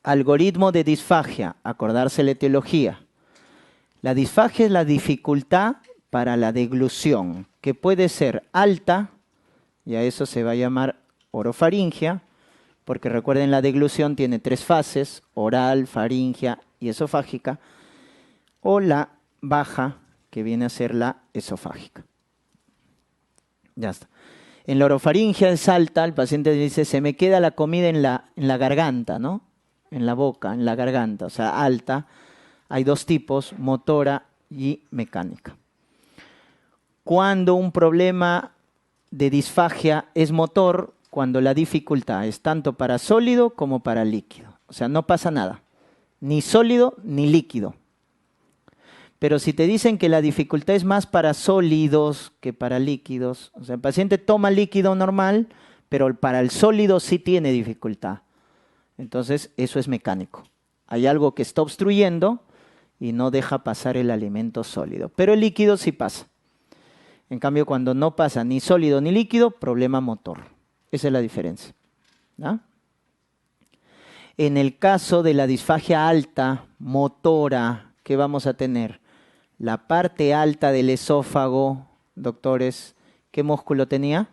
algoritmo de disfagia, acordarse la etiología. La disfagia es la dificultad para la deglución, que puede ser alta, y a eso se va a llamar orofaringia, porque recuerden la deglución tiene 3 fases, oral, faringia y esofágica, o la baja, que viene a ser la esofágica. Ya está. En la orofaringia es alta, el paciente dice, se me queda la comida en la garganta, ¿no? En la boca, en la garganta, o sea, alta. Hay 2 tipos, motora y mecánica. Cuando un problema de disfagia es motor, cuando la dificultad es tanto para sólido como para líquido. O sea, no pasa nada, ni sólido ni líquido. Pero si te dicen que la dificultad es más para sólidos que para líquidos, o sea, el paciente toma líquido normal, pero para el sólido sí tiene dificultad. Entonces, eso es mecánico. Hay algo que está obstruyendo y no deja pasar el alimento sólido. Pero el líquido sí pasa. En cambio, cuando no pasa ni sólido ni líquido, problema motor. Esa es la diferencia, ¿no? En el caso de la disfagia alta, motora, ¿qué vamos a tener? La parte alta del esófago, doctores, ¿qué músculo tenía?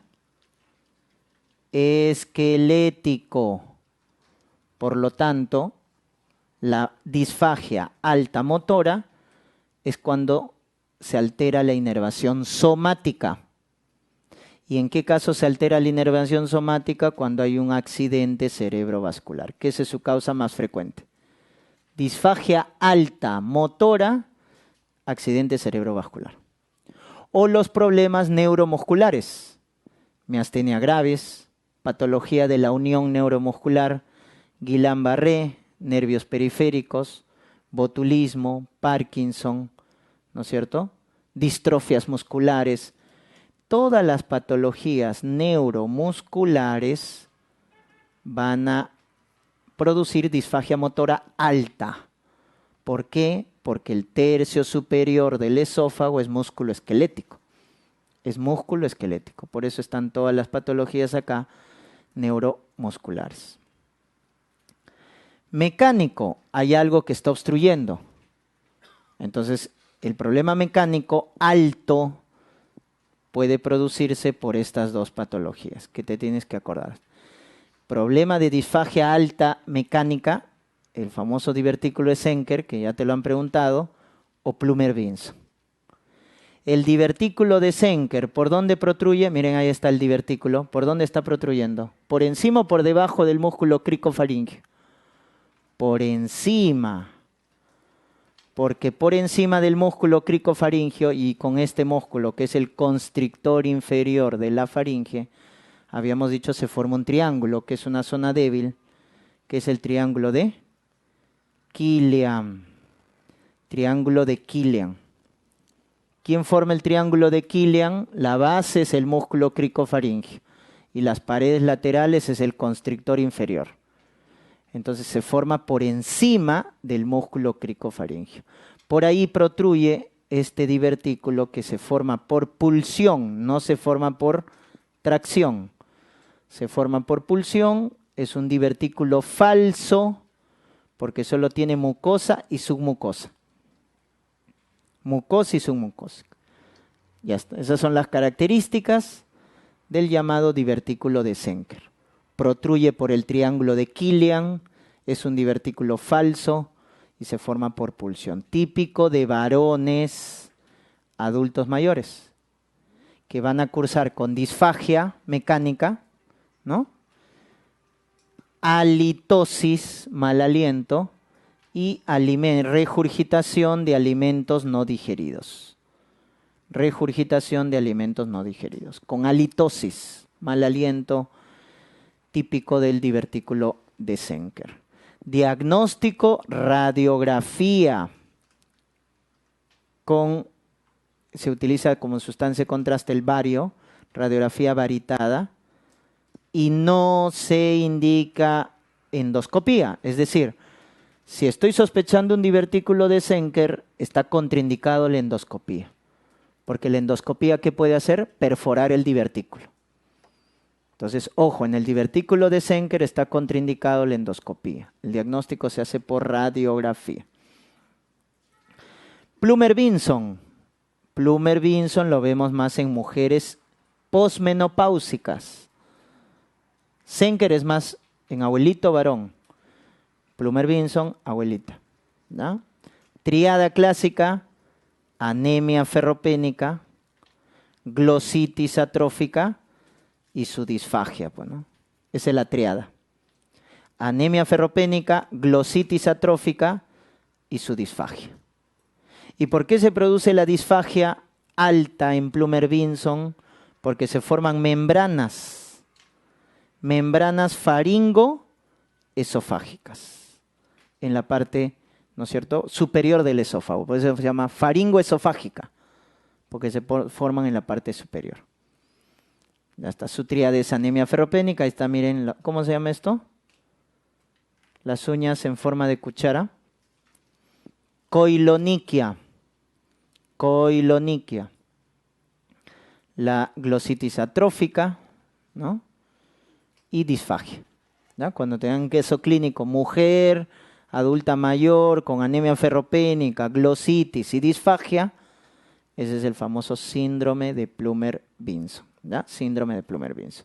Esquelético. Por lo tanto, la disfagia alta motora es cuando se altera la inervación somática. ¿Y en qué caso se altera la inervación somática? Cuando hay un accidente cerebrovascular, que esa es su causa más frecuente. Disfagia alta motora, accidente cerebrovascular. O los problemas neuromusculares, miastenia gravis, patología de la unión neuromuscular, Guillain-Barré, nervios periféricos, botulismo, Parkinson, ¿no es cierto? Distrofias musculares. Todas las patologías neuromusculares van a producir disfagia motora alta. ¿Por qué? Porque el tercio superior del esófago es músculo esquelético. Es músculo esquelético. Por eso están todas las patologías acá neuromusculares. Mecánico, hay algo que está obstruyendo. Entonces, el problema mecánico alto puede producirse por estas 2 patologías que te tienes que acordar. Problema de disfagia alta mecánica, el famoso divertículo de Zenker, que ya te lo han preguntado, o Plummer-Vinson. El divertículo de Zenker, ¿por dónde protruye? Miren, ahí está el divertículo. ¿Por dónde está protruyendo? ¿Por encima o por debajo del músculo cricofaríngeo? Por encima. Porque por encima del músculo cricofaríngeo y con este músculo, que es el constrictor inferior de la faringe, habíamos dicho se forma un triángulo, que es una zona débil, que es el triángulo de Killian. Triángulo de Killian. ¿Quién forma el triángulo de Killian? La base es el músculo cricofaríngeo y las paredes laterales es el constrictor inferior. Entonces se forma por encima del músculo cricofaríngeo. Por ahí protruye este divertículo que se forma por pulsión, no se forma por tracción. Se forma por pulsión, es un divertículo falso porque solo tiene mucosa y submucosa. Mucosa y submucosa. Ya está. Esas son las características del llamado divertículo de Zenker. Protruye por el triángulo de Killian, es un divertículo falso y se forma por pulsión. Típico de varones adultos mayores que van a cursar con disfagia mecánica, ¿no? Halitosis, mal aliento, y regurgitación de alimentos no digeridos. Regurgitación de alimentos no digeridos. Con halitosis, mal aliento, típico del divertículo de Zenker. Diagnóstico, radiografía. Se utiliza como sustancia de contraste el bario, radiografía baritada, y no se indica endoscopía. Es decir, si estoy sospechando un divertículo de Zenker, está contraindicado la endoscopía. Porque la endoscopía, ¿qué puede hacer? Perforar el divertículo. Entonces, ojo, en el divertículo de Zenker está contraindicado la endoscopía. El diagnóstico se hace por radiografía. Plummer-Vinson. Plummer-Vinson lo vemos más en mujeres posmenopáusicas. Zenker es más en abuelito varón. Plummer-Vinson, abuelita. ¿No? Triada clásica, anemia ferropénica, glositis atrófica y su disfagia. Pues, ¿no? Esa es la triada. Anemia ferropénica, glositis atrófica y su disfagia. ¿Y por qué se produce la disfagia alta en Plummer-Vinson? Porque se forman membranas faringoesofágicas en la parte, ¿no es cierto?, superior del esófago. Por eso se llama faringoesofágica, porque se forman en la parte superior. Ya está, su tríada es anemia ferropénica. Ahí está, miren, ¿cómo se llama esto? Las uñas en forma de cuchara. Coiloniquia. La glositis atrófica, ¿no? Y disfagia. ¿Ya? Cuando tengan queso clínico, mujer, adulta mayor, con anemia ferropénica, glositis y disfagia, ese es el famoso síndrome de Plummer-Vinson. ¿Ya? Síndrome de Plummer-Vinson.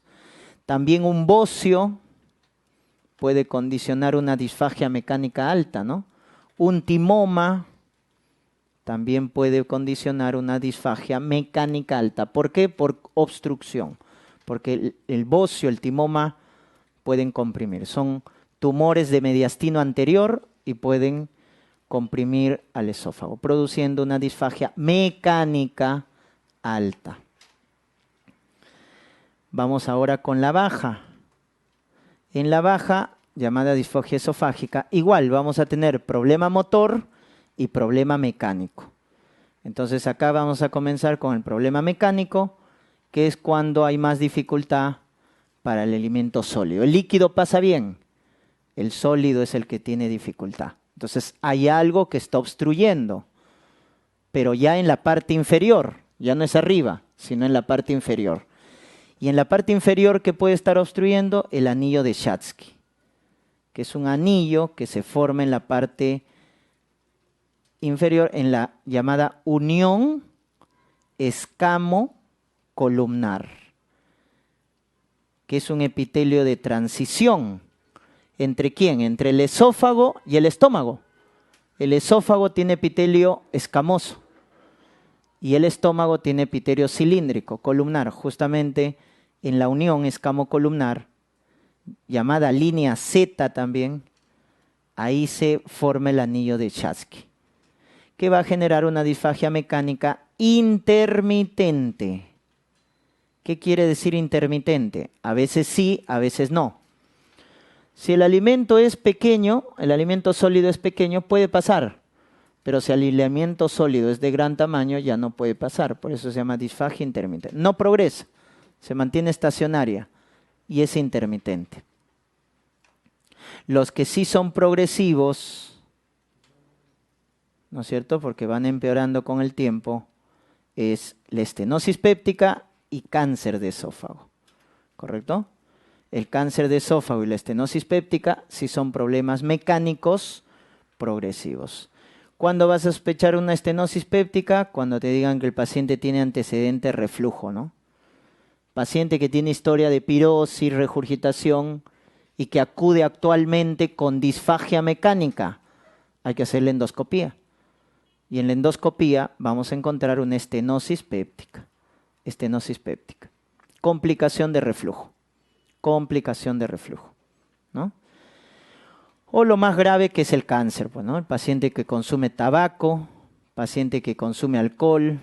También un bocio puede condicionar una disfagia mecánica alta, ¿no? Un timoma también puede condicionar una disfagia mecánica alta. ¿Por qué? Por obstrucción. Porque el bocio, el timoma, pueden comprimir. Son tumores de mediastino anterior y pueden comprimir al esófago, produciendo una disfagia mecánica alta. Vamos ahora con la baja. En la baja, llamada disfagia esofágica, igual vamos a tener problema motor y problema mecánico. Entonces acá vamos a comenzar con el problema mecánico, que es cuando hay más dificultad para el alimento sólido. El líquido pasa bien, el sólido es el que tiene dificultad. Entonces hay algo que está obstruyendo, pero ya en la parte inferior, ya no es arriba, sino en la parte inferior. Y en la parte inferior, ¿qué puede estar obstruyendo? El anillo de Schatzki, que es un anillo que se forma en la parte inferior, en la llamada unión escamo-columnar, que es un epitelio de transición. ¿Entre quién? Entre el esófago y el estómago. El esófago tiene epitelio escamoso y el estómago tiene epitelio cilíndrico, columnar. Justamente en la unión escamo-columnar, llamada línea Z también, ahí se forma el anillo de Schatzki, que va a generar una disfagia mecánica intermitente. ¿Qué quiere decir intermitente? A veces sí, a veces no. Si el alimento es pequeño, el alimento sólido es pequeño, puede pasar. Pero si el alimento sólido es de gran tamaño, ya no puede pasar. Por eso se llama disfagia intermitente. No progresa, se mantiene estacionaria y es intermitente. Los que sí son progresivos, ¿no es cierto?, porque van empeorando con el tiempo, es la estenosis péptica y cáncer de esófago. ¿Correcto? El cáncer de esófago y la estenosis péptica sí son problemas mecánicos progresivos. ¿Cuándo vas a sospechar una estenosis péptica? Cuando te digan que el paciente tiene antecedente reflujo, ¿no? Paciente que tiene historia de pirosis, regurgitación y que acude actualmente con disfagia mecánica, hay que hacer la endoscopía. Y en la endoscopía vamos a encontrar una estenosis péptica. Estenosis péptica. Complicación de reflujo. Complicación de reflujo, ¿no? O lo más grave, que es el cáncer, pues, ¿no? El paciente que consume tabaco, paciente que consume alcohol,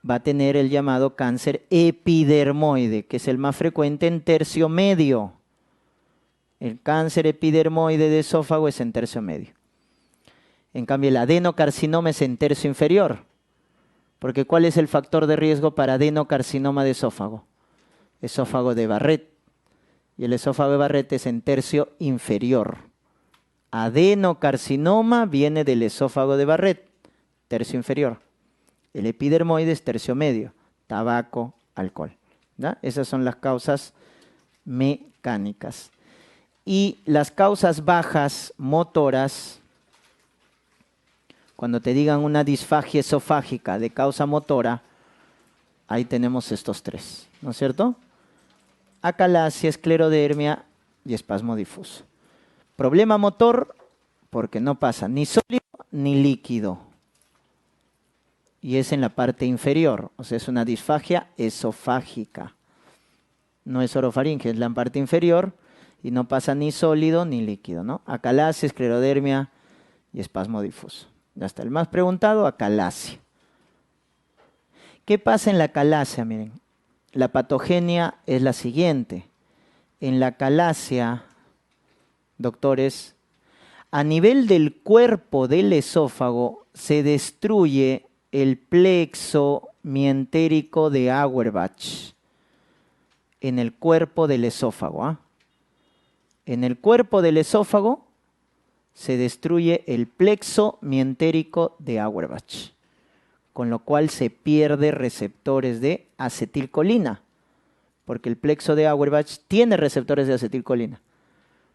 va a tener el llamado cáncer epidermoide, que es el más frecuente en tercio medio. El cáncer epidermoide de esófago es en tercio medio. En cambio, el adenocarcinoma es en tercio inferior. Porque ¿cuál es el factor de riesgo para adenocarcinoma de esófago? Esófago de Barrett. Y el esófago de Barrett es en tercio inferior. Adenocarcinoma viene del esófago de Barrett, tercio inferior. El epidermoide es tercio medio, tabaco, alcohol. ¿Ya? Esas son las causas mecánicas. Y las causas bajas motoras, cuando te digan una disfagia esofágica de causa motora, ahí tenemos estos tres, ¿no es cierto? Acalasia, esclerodermia y espasmo difuso. Problema motor, porque no pasa ni sólido ni líquido. Y es en la parte inferior, o sea, es una disfagia esofágica. No es orofaringe, es la parte inferior y no pasa ni sólido ni líquido, ¿no? Acalasia, esclerodermia y espasmo difuso. Ya está. El más preguntado, acalasia. ¿Qué pasa en la acalasia? Miren, la patogenia es la siguiente. En la acalasia, doctores, a nivel del cuerpo del esófago se destruye el plexo mientérico de Auerbach. En el cuerpo del esófago. ¿Ah? En el cuerpo del esófago se destruye el plexo mientérico de Auerbach, con lo cual se pierde receptores de acetilcolina, porque el plexo de Auerbach tiene receptores de acetilcolina.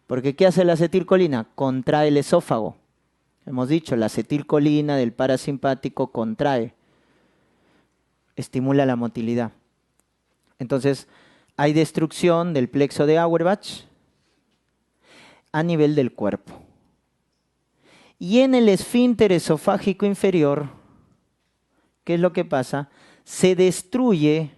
Porque ¿qué hace la acetilcolina? Contrae el esófago. Hemos dicho, la acetilcolina del parasimpático contrae, estimula la motilidad. Entonces, hay destrucción del plexo de Auerbach a nivel del cuerpo. Y en el esfínter esofágico inferior, ¿qué es lo que pasa? Se destruye,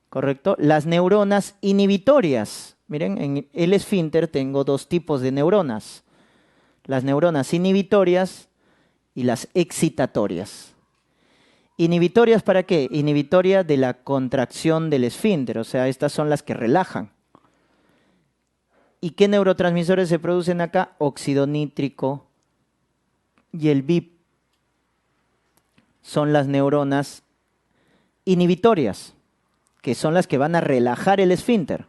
¿correcto?, las neuronas inhibitorias. Miren, en el esfínter tengo dos tipos de neuronas. Las neuronas inhibitorias y las excitatorias. ¿Inhibitorias para qué? Inhibitoria de la contracción del esfínter, o sea, estas son las que relajan. ¿Y qué neurotransmisores se producen acá? Óxido nítrico y el BIP. Son las neuronas inhibitorias, que son las que van a relajar el esfínter.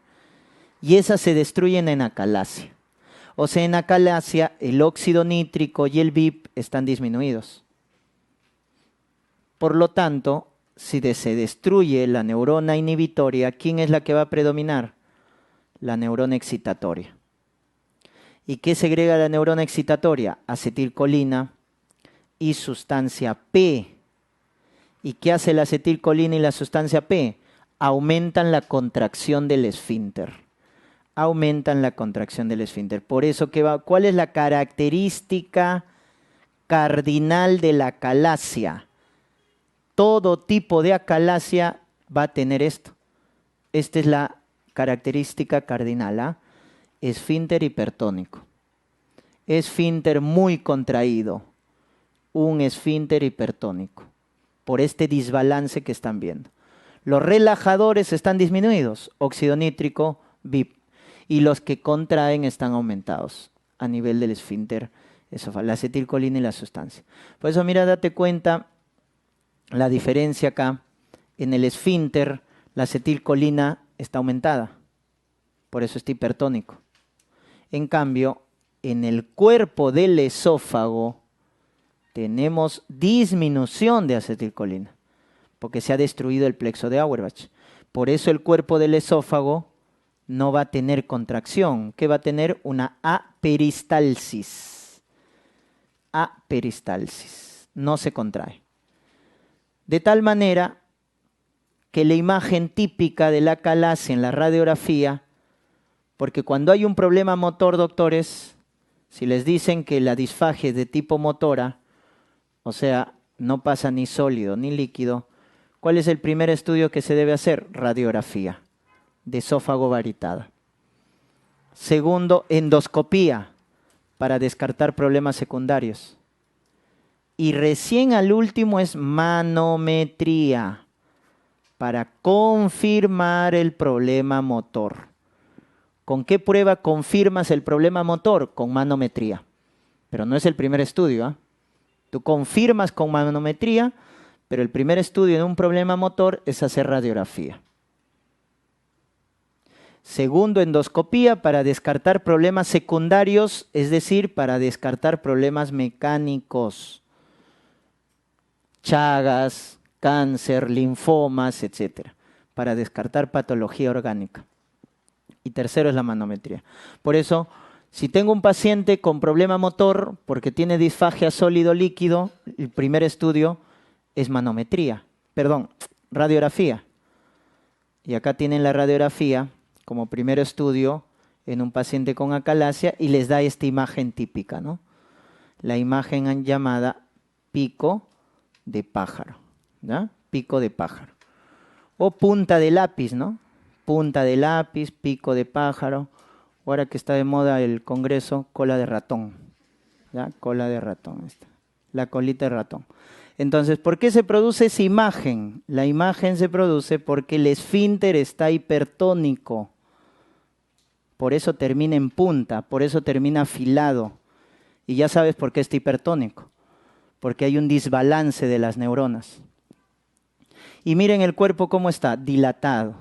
Y esas se destruyen en acalasia. O sea, en acalasia el óxido nítrico y el BIP están disminuidos. Por lo tanto, si se destruye la neurona inhibitoria, ¿quién es la que va a predominar? La neurona excitatoria. ¿Y qué segrega la neurona excitatoria? Acetilcolina y sustancia P. ¿Y qué hace la acetilcolina y la sustancia P? Aumentan la contracción del esfínter. Aumentan la contracción del esfínter. Por eso, ¿cuál es la característica cardinal de la acalasia? Todo tipo de acalasia va a tener esto. Esta es la característica cardinal. ¿Ah? Esfínter hipertónico. Esfínter muy contraído. Un esfínter hipertónico. Por este desbalance que están viendo. Los relajadores están disminuidos. Óxido nítrico, BIP. Y los que contraen están aumentados a nivel del esfínter esofágico. La acetilcolina y la sustancia. Por eso, mira, date cuenta la diferencia acá. En el esfínter, la acetilcolina está aumentada. Por eso está hipertónico. En cambio, en el cuerpo del esófago tenemos disminución de acetilcolina, porque se ha destruido el plexo de Auerbach. Por eso el cuerpo del esófago no va a tener contracción. ¿Qué va a tener? Una aperistalsis. Aperistalsis. No se contrae. De tal manera que la imagen típica de la acalasia en la radiografía, porque cuando hay un problema motor, doctores, si les dicen que la disfagia es de tipo motora, o sea, no pasa ni sólido ni líquido, ¿cuál es el primer estudio que se debe hacer? Radiografía de esófago varietada. Segundo, endoscopía para descartar problemas secundarios. Y recién al último es manometría para confirmar el problema motor. ¿Con qué prueba confirmas el problema motor? Con manometría. Pero no es el primer estudio. ¿Eh? Tú confirmas con manometría, pero el primer estudio en un problema motor es hacer radiografía. Segundo, endoscopía para descartar problemas secundarios, es decir, para descartar problemas mecánicos, chagas, cáncer, linfomas, etc. para descartar patología orgánica. Y tercero es la manometría. Por eso, si tengo un paciente con problema motor porque tiene disfagia sólido-líquido, el primer estudio es manometría, perdón, radiografía. Y acá tienen la radiografía como primer estudio en un paciente con acalasia y les da esta imagen típica, ¿no? La imagen llamada pico de pájaro, ¿ya? Pico de pájaro. O punta de lápiz, ¿no? Punta de lápiz, pico de pájaro. Ahora que está de moda el congreso, cola de ratón. ¿Ya? Cola de ratón. La colita de ratón. Entonces, ¿por qué se produce esa imagen? La imagen se produce porque el esfínter está hipertónico. Por eso termina en punta, por eso termina afilado. Y ya sabes por qué está hipertónico. Porque hay un desbalance de las neuronas. Y miren el cuerpo cómo está, dilatado.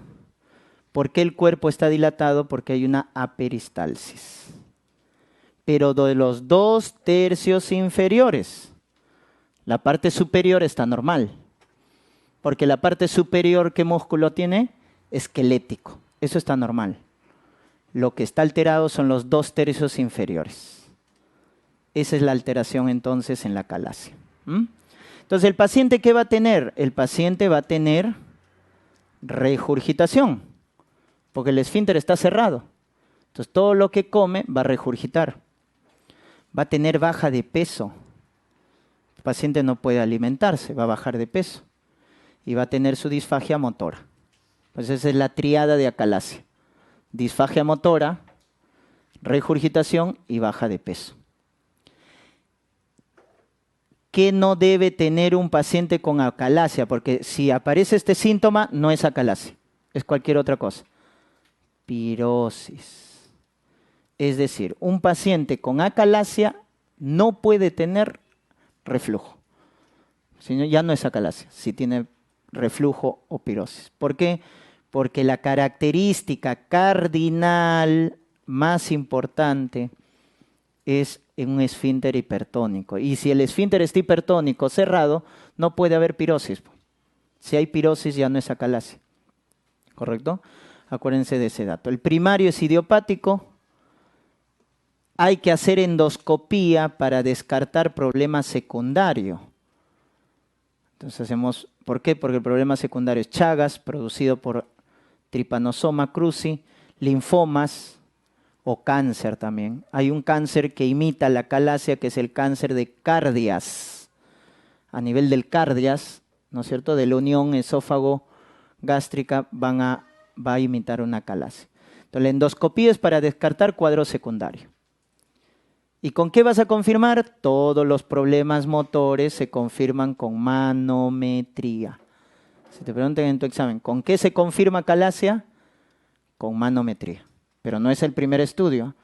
¿Por qué el cuerpo está dilatado? Porque hay una aperistalsis. Pero de los 2/3 inferiores, la parte superior está normal. Porque la parte superior, ¿qué músculo tiene? Esquelético. Eso está normal. Lo que está alterado son los 2/3 inferiores. Esa es la alteración entonces en la acalasia. Entonces, ¿el paciente qué va a tener? El paciente va a tener regurgitación, porque el esfínter está cerrado. Entonces, todo lo que come va a regurgitar. Va a tener baja de peso. El paciente no puede alimentarse, va a bajar de peso. Y va a tener su disfagia motora. Pues esa es la tríada de acalasia. Disfagia motora, regurgitación y baja de peso. ¿Qué no debe tener un paciente con acalasia? Porque si aparece este síntoma, no es acalasia, es cualquier otra cosa. Pirosis. Es decir, un paciente con acalasia no puede tener reflujo. Si no, ya no es acalasia, si tiene reflujo o pirosis. ¿Por qué? Porque la característica cardinal más importante es en un esfínter hipertónico. Y si el esfínter está hipertónico cerrado, no puede haber pirosis. Si hay pirosis ya no es acalasia. ¿Correcto? Acuérdense de ese dato. El primario es idiopático. Hay que hacer endoscopía para descartar problema secundario. Entonces hacemos, ¿por qué? Porque el problema secundario es Chagas, producido por Trypanosoma cruzi, linfomas, o cáncer también. Hay un cáncer que imita la acalasia, que es el cáncer de cardias. A nivel del cardias, ¿no es cierto?, de la unión esófago-gástrica va a imitar una acalasia. Entonces, la endoscopía es para descartar cuadro secundario. ¿Y con qué vas a confirmar? Todos los problemas motores se confirman con manometría. Si te preguntan en tu examen, ¿con qué se confirma acalasia? Con manometría. Pero no es el primer estudio.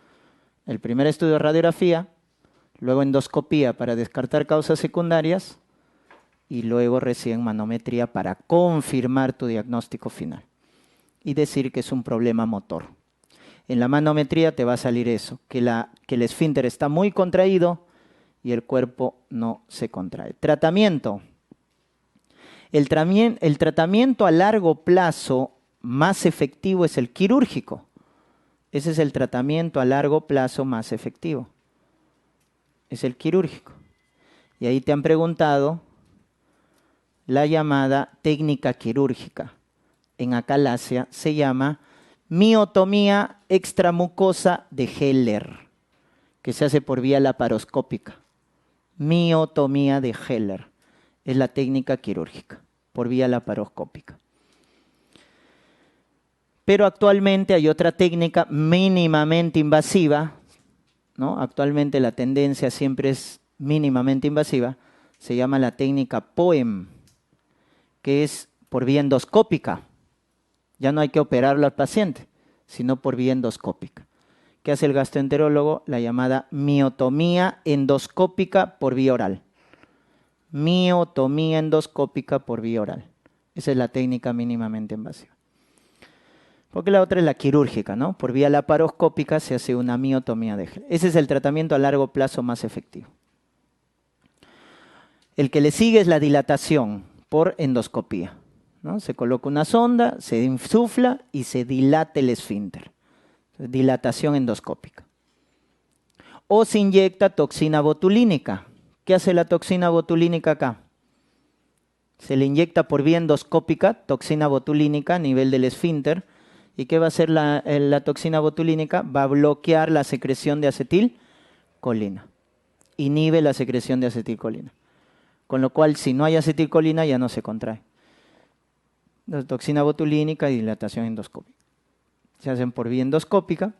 El primer estudio es radiografía, luego endoscopía para descartar causas secundarias y luego recién manometría para confirmar tu diagnóstico final y decir que es un problema motor. En la manometría te va a salir eso, que el esfínter está muy contraído y el cuerpo no se contrae. Tratamiento. El tratamiento a largo plazo más efectivo es el quirúrgico. Ese es el tratamiento a largo plazo más efectivo. Es el quirúrgico. Y ahí te han preguntado la llamada técnica quirúrgica. En acalasia se llama miotomía extramucosa de Heller, que se hace por vía laparoscópica. Miotomía de Heller es la técnica quirúrgica, por vía laparoscópica. Pero actualmente hay otra técnica mínimamente invasiva, ¿no? Actualmente la tendencia siempre es mínimamente invasiva, se llama la técnica POEM, que es por vía endoscópica. Ya no hay que operarlo al paciente, sino por vía endoscópica. ¿Qué hace el gastroenterólogo? La llamada miotomía endoscópica por vía oral. Miotomía endoscópica por vía oral. Esa es la técnica mínimamente invasiva. Porque la otra es la quirúrgica, ¿no? Por vía laparoscópica se hace una miotomía de Heller. Ese es el tratamiento a largo plazo más efectivo. El que le sigue es la dilatación por endoscopía, ¿no? Se coloca una sonda, se insufla y se dilata el esfínter. Dilatación endoscópica. O se inyecta toxina botulínica. ¿Qué hace la toxina botulínica acá? Se le inyecta por vía endoscópica toxina botulínica a nivel del esfínter. ¿Y qué va a hacer la toxina botulínica? Va a bloquear la secreción de acetilcolina. Inhibe la secreción de acetilcolina. Con lo cual, si no hay acetilcolina, ya no se contrae. La toxina botulínica y dilatación endoscópica. Se hacen por vía endoscópica.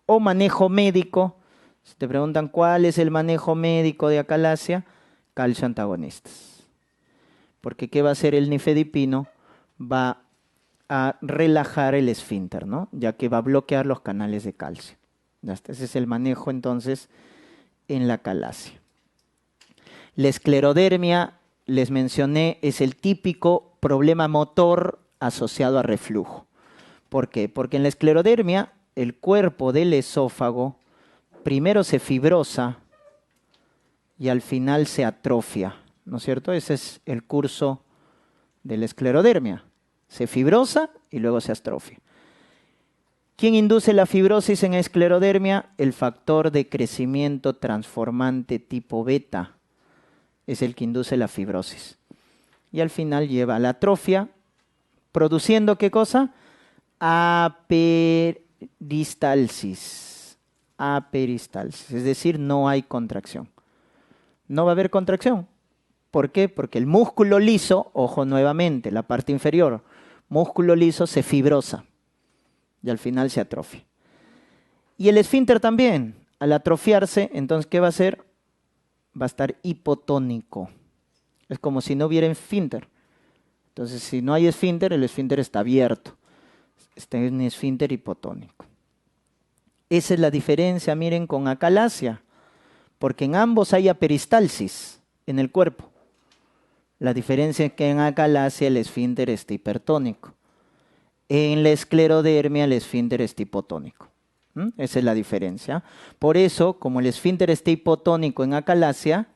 O manejo médico. Si te preguntan cuál es el manejo médico de acalasia, calcio antagonistas. Porque ¿qué va a hacer el nifedipino? Va a relajar el esfínter, ¿no? Ya que va a bloquear los canales de calcio. Ese es el manejo entonces en la acalasia. La esclerodermia, les mencioné, es el típico problema motor asociado a reflujo. ¿Por qué? Porque en la esclerodermia el cuerpo del esófago primero se fibrosa y al final se atrofia, ¿no es cierto? Ese es el curso de la esclerodermia. Se fibrosa y luego se atrofia. ¿Quién induce la fibrosis en esclerodermia? El factor de crecimiento transformante tipo beta es el que induce la fibrosis. Y al final lleva a la atrofia, produciendo ¿qué cosa? Aperistalsis. Aperistalsis, es decir, no hay contracción. No va a haber contracción. ¿Por qué? Porque el músculo liso, ojo nuevamente, la parte inferior, músculo liso se fibrosa y al final se atrofia. Y el esfínter también, al atrofiarse, entonces ¿qué va a hacer? Va a estar hipotónico. Es como si no hubiera esfínter. Entonces, si no hay esfínter, el esfínter está abierto. Este es un esfínter hipotónico. Esa es la diferencia, miren, con acalasia, porque en ambos hay aperistalsis en el cuerpo. La diferencia es que en acalasia el esfínter está hipertónico. En la esclerodermia el esfínter está hipotónico. Esa es la diferencia. Por eso, como el esfínter está hipotónico en acalasia,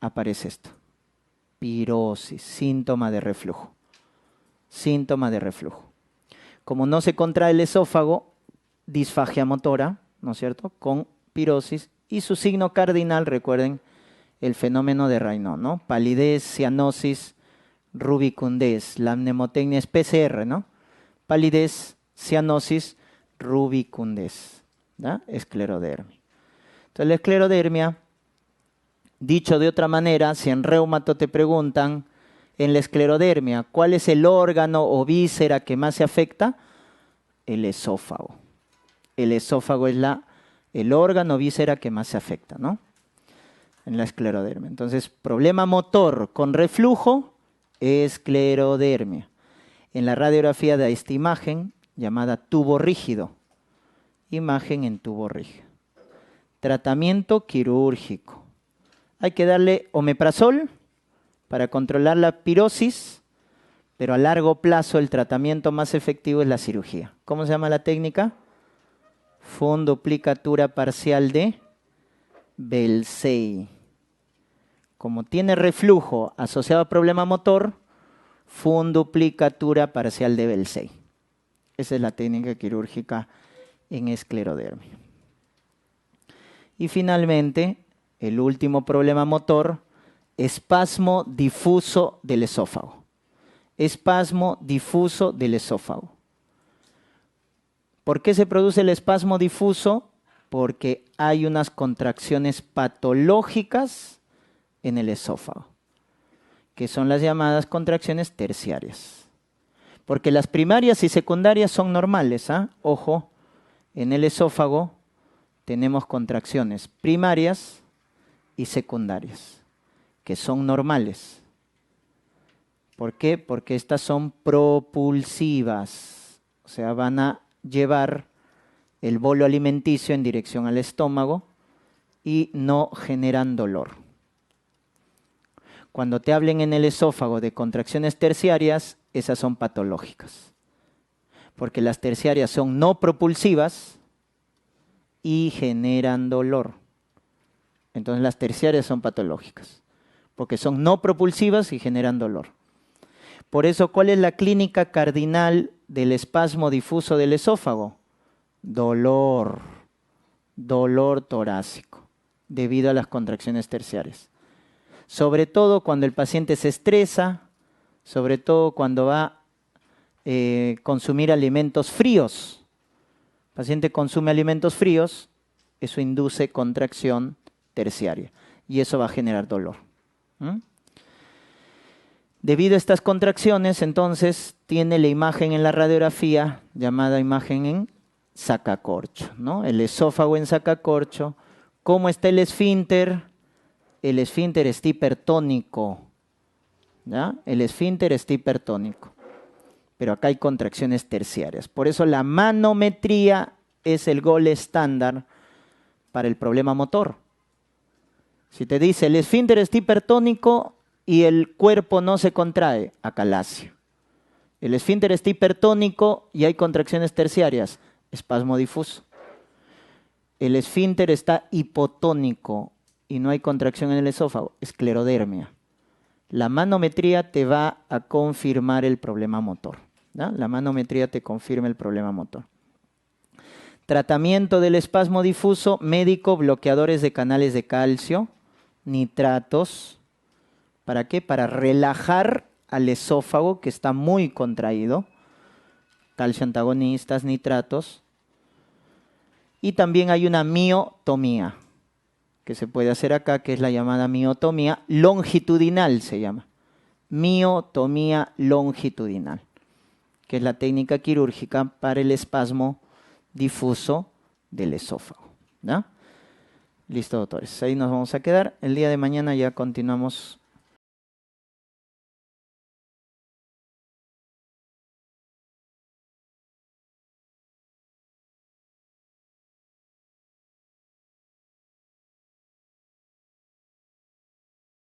aparece esto. Pirosis, síntoma de reflujo. Síntoma de reflujo. Como no se contrae el esófago, disfagia motora, ¿no es cierto?, con pirosis. Y su signo cardinal, recuerden, el fenómeno de Raynaud, ¿no? Palidez, cianosis, rubicundez. La mnemotecnia es PCR, ¿no? Palidez, cianosis, rubicundez, ¿no? Esclerodermia. Entonces la esclerodermia, dicho de otra manera, si en reumato te preguntan, en la esclerodermia, ¿cuál es el órgano o víscera que más se afecta? El esófago. El esófago es el órgano o víscera que más se afecta, ¿no? En la esclerodermia. Entonces, problema motor con reflujo, esclerodermia. En la radiografía da esta imagen llamada tubo rígido. Imagen en tubo rígido. Tratamiento quirúrgico. Hay que darle omeprazol para controlar la pirosis, pero a largo plazo el tratamiento más efectivo es la cirugía. ¿Cómo se llama la técnica? Funduplicatura parcial de Belsay. Como tiene reflujo asociado a problema motor, funduplicatura parcial de Belsay. Esa es la técnica quirúrgica en esclerodermia. Y finalmente, el último problema motor, espasmo difuso del esófago. Espasmo difuso del esófago. ¿Por qué se produce el espasmo difuso? Porque hay unas contracciones patológicas en el esófago, que son las llamadas contracciones terciarias. Porque las primarias y secundarias son normales, ¿ah? Ojo, en el esófago tenemos contracciones primarias y secundarias, que son normales. ¿Por qué? Porque estas son propulsivas, o sea, van a llevar el bolo alimenticio en dirección al estómago y no generan dolor. Cuando te hablen en el esófago de contracciones terciarias, esas son patológicas, porque las terciarias son no propulsivas y generan dolor. Entonces las terciarias son patológicas, porque son no propulsivas y generan dolor. Por eso, ¿cuál es la clínica cardinal del espasmo difuso del esófago? Dolor, dolor torácico, debido a las contracciones terciarias. Sobre todo cuando el paciente se estresa, sobre todo cuando va a consumir alimentos fríos. El paciente consume alimentos fríos, eso induce contracción terciaria y eso va a generar dolor. Debido a estas contracciones, entonces, tiene la imagen en la radiografía llamada imagen en sacacorcho, ¿no? El esófago en sacacorcho. ¿Cómo está el esfínter? El esfínter está hipertónico, ¿ya? El esfínter está hipertónico, pero acá hay contracciones terciarias. Por eso la manometría es el gold estándar para el problema motor. Si te dice el esfínter está hipertónico y el cuerpo no se contrae, acalasia. El esfínter está hipertónico y hay contracciones terciarias, espasmo difuso. El esfínter está hipotónico y no hay contracción en el esófago, esclerodermia. La manometría te va a confirmar el problema motor, ¿no? La manometría te confirma el problema motor. Tratamiento del espasmo difuso, médico, bloqueadores de canales de calcio, nitratos. ¿Para qué? Para relajar al esófago que está muy contraído. Calcio antagonistas, nitratos. Y también hay una miotomía que se puede hacer acá, que es la llamada miotomía longitudinal, se llama. Miotomía longitudinal, que es la técnica quirúrgica para el espasmo difuso del esófago, ¿no? Listo, doctores. Ahí nos vamos a quedar. El día de mañana ya continuamos